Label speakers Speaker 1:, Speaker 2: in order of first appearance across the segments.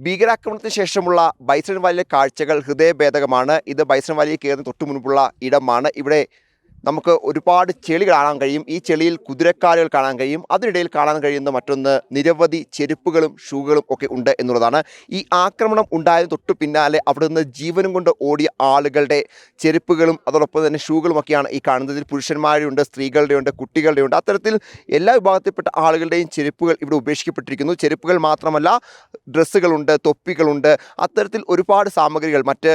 Speaker 1: ഭീകരാക്രമണത്തിന് ശേഷമുള്ള ബൈസൺ വാലിയിലെ കാഴ്ചകൾ ഹൃദയഭേദകമാണ്. ഇത് ബൈസൺ വാലിയിൽ കയറുന്ന തൊട്ടു മുൻപുള്ള ഇടമാണ്. ഇവിടെ നമുക്ക് ഒരുപാട് ചെളി കാണാൻ കഴിയും. ഈ ചെളിയിൽ കുതിരക്കാലുകൾ കാണാൻ കഴിയും. അതിനിടയിൽ കാണാൻ കഴിയുന്ന മറ്റൊന്ന് നിരവധി ചെരുപ്പുകളും ഷൂകളും ഒക്കെ ഉണ്ട് എന്നുള്ളതാണ്. ഈ ആക്രമണം ഉണ്ടായതിന് തൊട്ടു പിന്നാലെ അവിടെ നിന്ന് ജീവനും കൊണ്ട് ഓടിയ ആളുകളുടെ ചെരുപ്പുകളും അതോടൊപ്പം തന്നെ ഷൂകളുമൊക്കെയാണ് ഈ കാണുന്നതിൽ. പുരുഷന്മാരുടെയുണ്ട്, സ്ത്രീകളുടെയുണ്ട്, കുട്ടികളുടെയുണ്ട്. അത്തരത്തിൽ എല്ലാ വിഭാഗത്തിൽപ്പെട്ട ആളുകളുടെയും ചെരുപ്പുകൾ ഇവിടെ ഉപേക്ഷിക്കപ്പെട്ടിരിക്കുന്നു. ചെരുപ്പുകൾ മാത്രമല്ല, ഡ്രസ്സുകളുണ്ട്, തൊപ്പികളുണ്ട്, അത്തരത്തിൽ ഒരുപാട് സാമഗ്രികൾ, മറ്റ്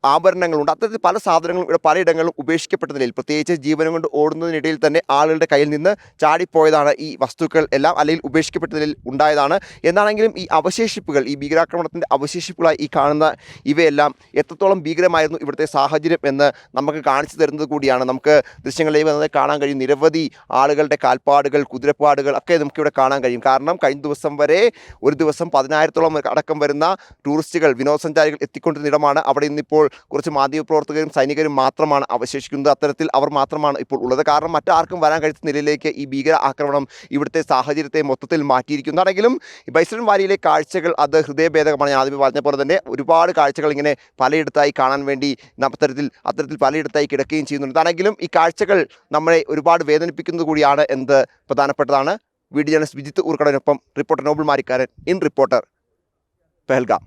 Speaker 1: ആഭരണങ്ങളുണ്ട്. അത്തരത്തിൽ പല സാധനങ്ങളും ഇവിടെ പലയിടങ്ങളിലും ഉപേക്ഷിക്കപ്പെട്ട നിലയിൽ, പ്രത്യേകിച്ച് ജീവനം കൊണ്ട് ഓടുന്നതിനിടയിൽ തന്നെ ആളുകളുടെ കയ്യിൽ നിന്ന് ചാടിപ്പോയതാണ് ഈ വസ്തുക്കൾ എല്ലാം, അല്ലെങ്കിൽ ഉപേക്ഷിക്കപ്പെട്ട നിലയിൽ ഉണ്ടായതാണ്. എന്നാണെങ്കിലും ഈ അവശേഷിപ്പുകൾ, ഈ ഭീകരാക്രമണത്തിൻ്റെ അവശേഷിപ്പുകളായി ഈ കാണുന്ന ഇവയെല്ലാം എത്രത്തോളം ഭീകരമായിരുന്നു ഇവിടുത്തെ സാഹചര്യം എന്ന് നമുക്ക് കാണിച്ചു തരുന്നത് കൂടിയാണ്. നമുക്ക് ദൃശ്യങ്ങളിൽ വന്നത് കാണാൻ കഴിയും. നിരവധി ആളുകളുടെ കാൽപ്പാടുകൾ, കുതിരപ്പാടുകൾ ഒക്കെ നമുക്കിവിടെ കാണാൻ കഴിയും. കാരണം കഴിഞ്ഞ ദിവസം വരെ ഒരു ദിവസം 10,000-ഓളം അടക്കം വരുന്ന ടൂറിസ്റ്റുകൾ, വിനോദസഞ്ചാരികൾ എത്തിക്കൊണ്ടിരുന്ന ഇടമാണ്. അവിടെ ഇന്നിപ്പോൾ കുറച്ച് മാധ്യമപ്രവർത്തകരും സൈനികരും മാത്രമാണ് അവശേഷിക്കുന്നത്. അത്തരത്തിൽ അവർ മാത്രമാണ് ഇപ്പോൾ ഉള്ളത്. കാരണം മറ്റാർക്കും വരാൻ കഴിയുന്ന നിലയിലേക്ക് ഈ ഭീകര ആക്രമണം ഇവിടുത്തെ സാഹചര്യത്തെ മൊത്തത്തിൽ മാറ്റിയിരിക്കുന്നതാണെങ്കിലും ബൈസൺ വാലിയിലെ കാഴ്ചകൾ അത് ഹൃദയഭേദകമാണ്. ഞാൻ ആദ്യമേ പറഞ്ഞ പോലെ തന്നെ ഒരുപാട് കാഴ്ചകൾ ഇങ്ങനെ പലയിടത്തായി കാണാൻ വേണ്ടി അത്തരത്തിൽ പലയിടത്തായി കിടക്കുകയും ചെയ്യുന്നുണ്ട്. അതാണെങ്കിലും ഈ കാഴ്ചകൾ നമ്മളെ ഒരുപാട് വേദനിപ്പിക്കുന്നത് കൂടിയാണ് എന്നത് പ്രധാനപ്പെട്ടതാണ്. വീഡിയോ ജേർണലിസ്റ്റ് വിജിത്ത് ഊർക്കടനൊപ്പം reporter Noble Marikkaran, in reporter, Pahalgam.